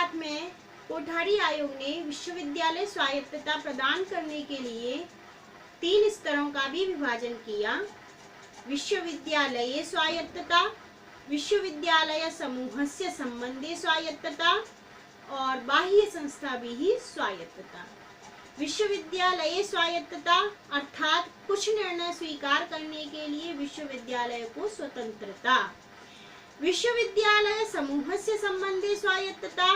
2008 में कोठारी आयोग ने विश्वविद्यालय स्वायत्तता प्रदान करने के लिए 3 स्तरों का भी विभाजन किया। विश्वविद्यालय स्वायत्तता, विश्वविद्यालय समूहस्य संबंधे स्वायत्तता और बाह्य संस्था भी स्वायत्तता। विश्वविद्यालय स्वायत्तता अर्थात कुछ निर्णय स्वीकार करने के लिए विश्वविद्यालय को स्वतंत्रता। विश्वविद्यालय समूहस्य संबंधे स्वायत्तता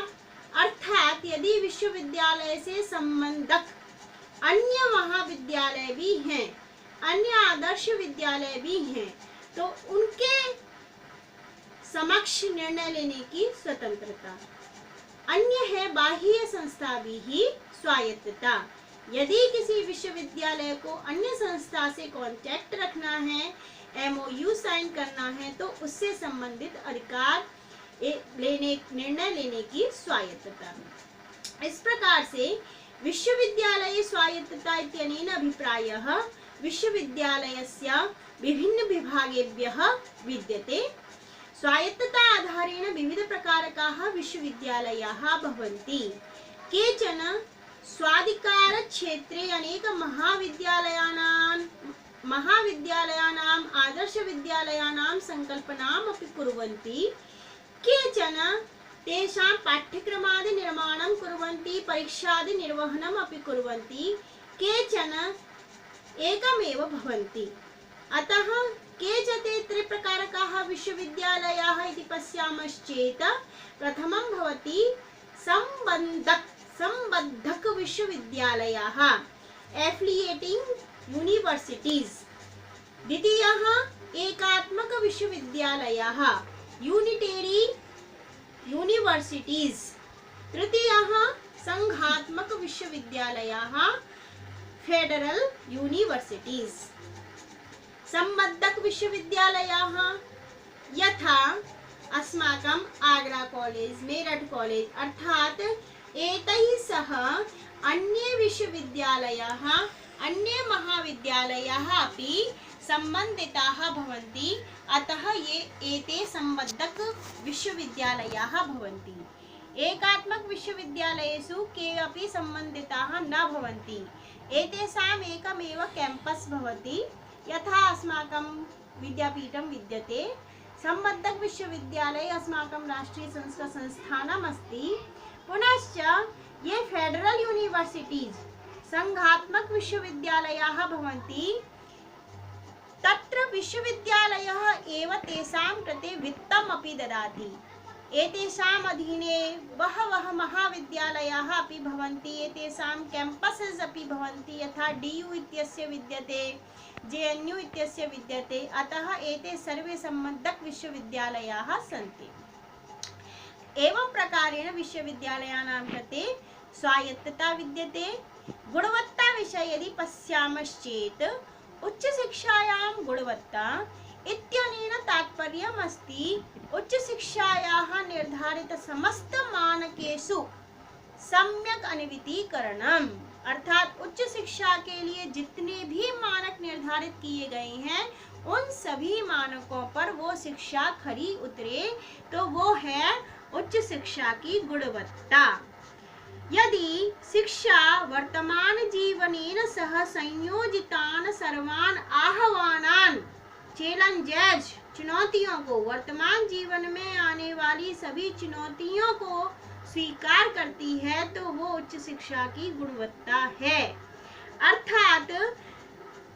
अर्थात यदि विश्वविद्यालय से संबंधक अन्य महाविद्यालय भी हैं, अन्य आदर्श विद्यालय भी हैं, तो उनके समक्ष निर्णय लेने की स्वतंत्रता। अन्य है बाह्य संस्था भी ही स्वायत्तता। यदि किसी विश्वविद्यालय को अन्य संस्था से कांटेक्ट रखना है, MOU साइन करना है, तो उससे संबंधित अधिकार निर्णय लेने की स्वायत्तता। इस प्रकार से विश्वविद्यालय स्वायत्तता इत्यनेन अभिप्रायः विश्वविद्यालयस्य विभिन्न विभागेभ्यः विद्यते। स्वायत्तता आधारेण विविध प्रकारकाः विश्वविद्यालयाः भवन्ति। केचन स्वाधिकार क्षेत्रे अनेक महाविद्यालयानाम् आदर्श विद्यालयानां संकल्पनाम् अपि कुर्वन्ति। केचन तेषां पाठ्यक्रमादि निर्माणं कुर्वन्ति, परीक्षादि निर्वहणम् अपि कुर्वन्ति। केचन एकमेव भवन्ति। अतः के च ते त्रिप्रकारकाः विश्वविद्यालयाः इति पश्यामश्चेत् प्रथमं भवति संबद्धक विश्वविद्यालयाः, एफिलिएटिंग यूनिवर्सिटीज। द्वितीयः एकात्मक विश्वविद्यालयाः, यूनिटेरी यूनिवर्सिटीज। तृतीयः संघात्मक विश्वविद्यालयाः, फेडरल यूनिवर्सिटीज। संबद्धक विश्वविद्यालयाः यथा अस्माकं आगरा कॉलेज, मेरठ कॉलेज अर्थात एतैः सह अन्ये विश्वविद्यालयाः, अन्ये महाविद्यालयाः अपि संबन्धिताः भवन्ति। अतः एते संबद्धक विश्वविद्यालयाः भवन्ति। एकात्मक विश्वविद्यालयेषु के अपि संबन्धिताः न भवन्ति। एतेषाम् एकमेव कैंपस भवति, यथा अस्माकं विद्यापीठं विद्यते। संबद्धक विश्वविद्यालये अस्माकं राष्ट्रीय संस्कृत संस्थानम् अस्ति। पुनश्च ये फेडरल यूनिवर्सिटीज संघात्मक विश्वविद्यालयाः भवन्ति। तत्र विश्वविद्यालयः एव तेषां कृते वित्तम् अपि ददाति। एतेषाम् अधीने बहवः महाविद्यालयाः अपि भवन्ति। एतेषां कैंपसेस् अपि भवन्ति, यथा DU इत्यस्य विद्यते, JNU इत्यस्य विद्यते। अतः एते सर्वे संबद्धक विश्वविद्यालयाः सन्ति। एवं प्रकारेण विश्वविद्यालयानां कृते स्वायत्तता विद्यते। गुणवत्ता विषये यदि पश्यामश्चेत् उच्च शिक्षायां गुणवत्ता इत्यनेन तात्पर्यम् अस्ति उच्च शिक्षायाः निर्धारित समस्त मानकेषु सम्यक अन्वितीकरणम्। अर्थात उच्च शिक्षा के लिए जितने भी मानक निर्धारित किए गए हैं, उन सभी मानकों पर वो शिक्षा खरी उतरे, तो वो है उच्च शिक्षा की गुणवत्ता। यदि शिक्षा वर्तमान जीवनेन सह संयोजितान सर्वान आह्वानान, चैलेंजेस, चुनौतियों को, वर्तमान जीवन में आने वाली सभी चुनौतियों को स्वीकार करती है, तो वो उच्च शिक्षा की गुणवत्ता है। अर्थात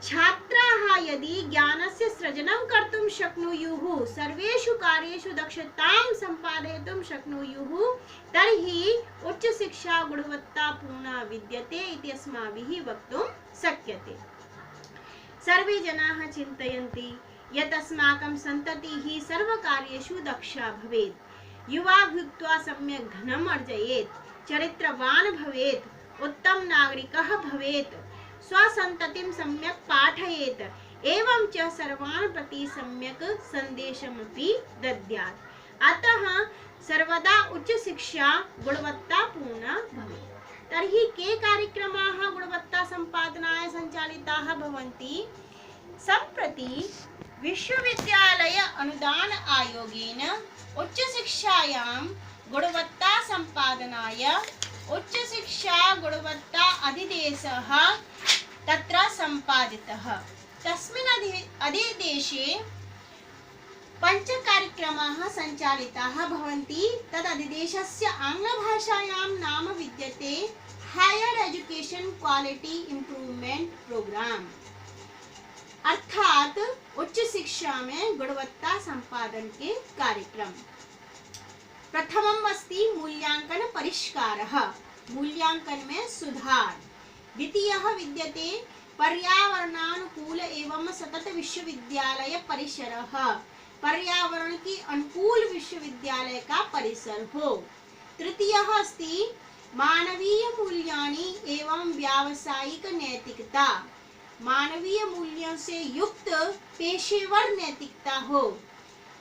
छात्राः यदि ज्ञानस्य सृजनं कर्तुं शक्नुयुः, सर्वेषु कार्येषु दक्षतां सम्पादयितुं शक्नुयुः, तर्हि उच्च शिक्षा गुणवत्तापूर्णा विद्यते इति अस्माभिः वक्तुं शक्यते। सर्वे जनाः चिन्तयन्ति यत् अस्माकं सन्ततिः सर्वकार्येषु दक्षा भवेत्, युवा भूत्वा सम्यक् धनम् अर्जयेत्, चरित्रवान् भवेत्, उत्तम नागरिकः भवेत्, स्वसन्ततिं सम्यक् पाठयेत्, एवं च सर्वान् प्रति सम्यक् सन्देशमपि दद्यात्। अतः सर्वदा उच्च शिक्षा गुणवत्तापूर्णा भवेत्। तर्हि के कार्यक्रमाः गुणवत्ता सम्पादनाय सञ्चालिताः भवन्ति? सम्प्रति विश्वविद्यालय अनुदान आयोगेन उच्च शिक्षायां गुणवत्ता सम्पादनाय निर्धारणाय उच्च शिक्षा गुणवत्ता अधिदेशः तत्र सम्पादितः। तस्मिन् अधिदेशे पञ्चकार्यक्रमाः सञ्चालिताः भवन्ति। तद् अधिदेशस्य आङ्ग्लभाषायां नाम विद्यते higher education quality improvement programme, अर्थात उच्च शिक्षा में गुणवत्ता संपादन के कार्यक्रम। प्रथमम् अस्ति मूल्यांकन परिष्कारः, मूल्यांकन में सुधार। द्वितीयः विद्यते पर्यावरणानुकूल एवं सतत विश्वविद्यालय परिसरः, पर्यावरण की अनुकूल विश्वविद्यालय का परिसर हो। तृतीयः अस्ति मानवीय मूल्यानि एवं व्यावसायिक नैतिकता, मानवीय मूल्यों से युक्त पेशेवर नैतिकता हो।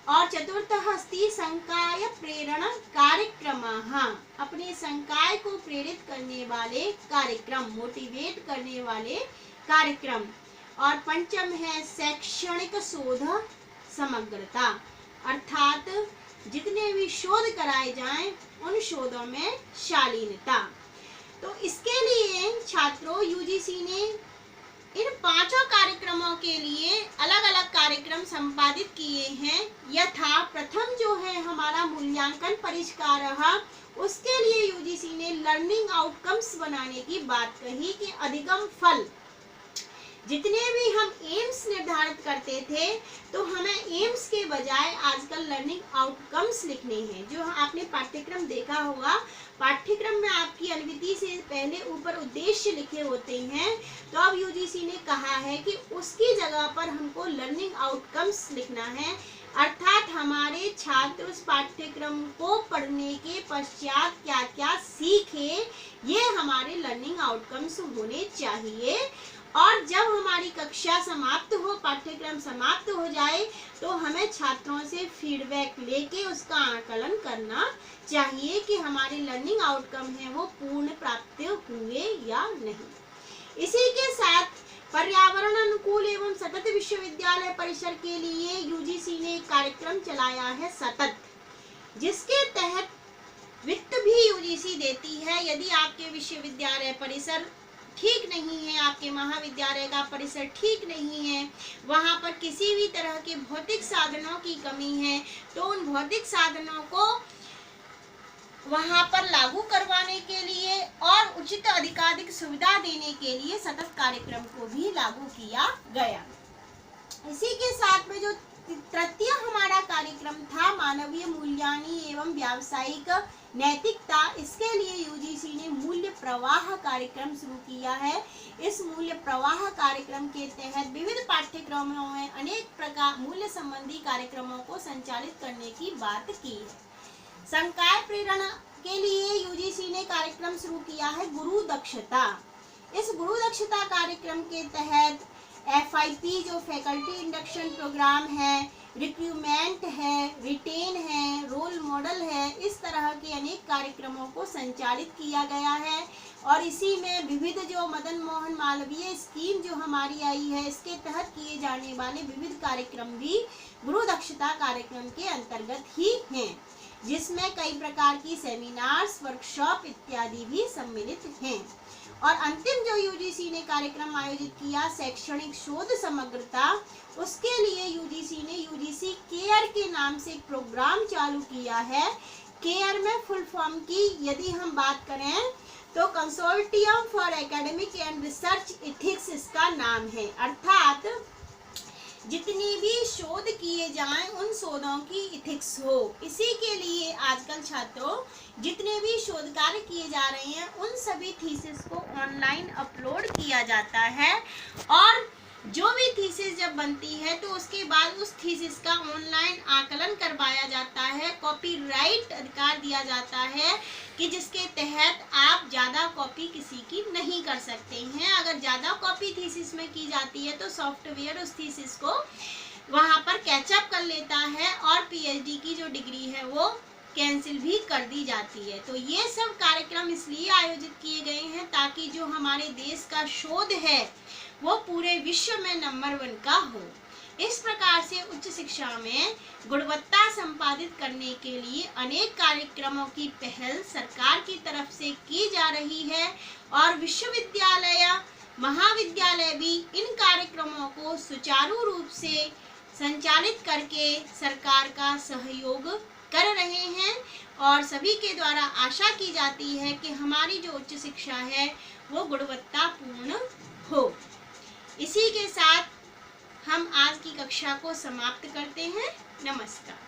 और चतुर्थः अस्ति संकाय प्रेरणा कार्यक्रमाः, अपने संकाय को प्रेरित करने वाले कार्यक्रम, मोटिवेट करने वाले कार्यक्रम। और पंचम है शैक्षणिक शोध समग्रता, अर्थात जितने भी शोध कराए जाएं उन शोधों में शालीनता। तो इसके लिए छात्रों यूजीसी ने इन पांचों कार्यक्रमों के लिए अलग अलग कार्यक्रम संपादित किए हैं। यथा प्रथम जो है हमारा मूल्यांकन परिष्कारः, उसके लिए यूजीसी ने लर्निंग आउटकम्स बनाने की बात कही कि अधिगम फल, जितने भी हम एम्स निर्धारित करते थे तो हमें एम्स के बजाय आजकल लर्निंग आउटकम्स लिखने हैं। जो आपने पाठ्यक्रम देखा होगा, पाठ्यक्रम में आपकी अनुविधि से पहले ऊपर उद्देश्य लिखे होते हैं, तो अब यूजीसी ने कहा है कि उसकी जगह पर हमको लर्निंग आउटकम्स लिखना है, अर्थात हमारे छात्र उस पाठ्यक्रम को पढ़ने के पश्चात क्या क्या सीखे, ये हमारे लर्निंग आउटकम्स होने चाहिए। और जब हमारी कक्षा समाप्त हो, पाठ्यक्रम समाप्त हो जाए, तो हमें छात्रों से फीडबैक लेके उसका आकलन करना चाहिए कि हमारे लर्निंग आउटकम है वो पूर्ण प्राप्त हुए या नहीं। इसी के साथ पर्यावरण अनुकूल एवं सतत विश्वविद्यालय परिसर के लिए यूजीसी ने कार्यक्रम चलाया है सतत, जिसके तहत वित्त भी यूजीसी देती है। यदि आपके विश्वविद्यालय परिसर ठीक नहीं है, आपके महाविद्यालय का परिसर ठीक नहीं है, वहाँ पर किसी भी तरह के भौतिक साधनों की कमी है, तो उन भौतिक साधनों को वहाँ पर लागू करवाने के लिए और उचित अधिकाधिक सुविधा देने के लिए सतत कार्यक्रम को भी लागू किया गया। इसी के साथ में जो तृतीय हमारा कार्यक्रम था मानवीय मूल्यानि एवं व्यावसायिक नैतिकता, इसके लिए यूजीसी ने मूल्य प्रवाह कार्यक्रम शुरू किया है। इस मूल्य प्रवाह कार्यक्रम के तहत विविध पाठ्यक्रमों में अनेक प्रकार मूल्य संबंधी कार्यक्रमों को संचालित करने की बात की है। संकाय प्रेरणा के लिए यूजीसी ने कार्यक्रम शुरू किया है गुरु दक्षता। इस गुरु दक्षता कार्यक्रम के तहत FIP जो फैकल्टी इंडक्शन प्रोग्राम है, रिक्रूटमेंट है, रिटेन है, रोल मॉडल है, इस तरह के अनेक कार्यक्रमों को संचालित किया गया है। और इसी में विविध जो मदन मोहन मालवीय स्कीम जो हमारी आई है, इसके तहत किए जाने वाले विविध कार्यक्रम भी गुरु दक्षता कार्यक्रम के अंतर्गत ही हैं, जिसमें कई प्रकार की सेमिनार्स, वर्कशॉप इत्यादि भी सम्मिलित हैं। और अंतिम जो यूजीसी ने कार्यक्रम आयोजित किया शैक्षणिक शोध समग्रता, उसके लिए यूजीसी ने यूजीसी केयर के नाम से एक प्रोग्राम चालू किया है। केयर में फुल फॉर्म की यदि हम बात करें तो consortium for academic and research ethics इसका नाम है, अर्थात जितनी भी शोध किए जाएं उन शोधों की इथिक्स हो। इसी के लिए आजकल छात्रों जितने भी शोध कार्य किए जा रहे हैं उन सभी थीसिस को ऑनलाइन अपलोड किया जाता है, और जो भी थीसिस जब बनती है तो उसके बाद उस थीसिस का ऑनलाइन आकलन करवाया जाता है, कॉपीराइट अधिकार दिया जाता है कि जिसके तहत आप ज़्यादा कॉपी किसी की नहीं कर सकते हैं। अगर ज़्यादा कॉपी थीसिस में की जाती है तो सॉफ्टवेयर उस थीसिस को वहाँ पर कैचअप कर लेता है और PhD की जो डिग्री है वो कैंसिल भी कर दी जाती है। तो ये सब कार्यक्रम इसलिए आयोजित किए गए हैं ताकि जो हमारे देश का शोध है वो पूरे विश्व में नंबर 1 का हो। इस प्रकार से उच्च शिक्षा में गुणवत्ता संपादित करने के लिए अनेक कार्यक्रमों की पहल सरकार की तरफ से की जा रही है और विश्वविद्यालय महाविद्यालय भी इन कार्यक्रमों को सुचारू रूप से संचालित करके सरकार का सहयोग कर रहे हैं और सभी के द्वारा आशा की जाती है कि हमारी जो उच्च शिक्षा है वो गुणवत्तापूर्ण हो। इसी के साथ हम आज की कक्षा को समाप्त करते हैं। नमस्कार।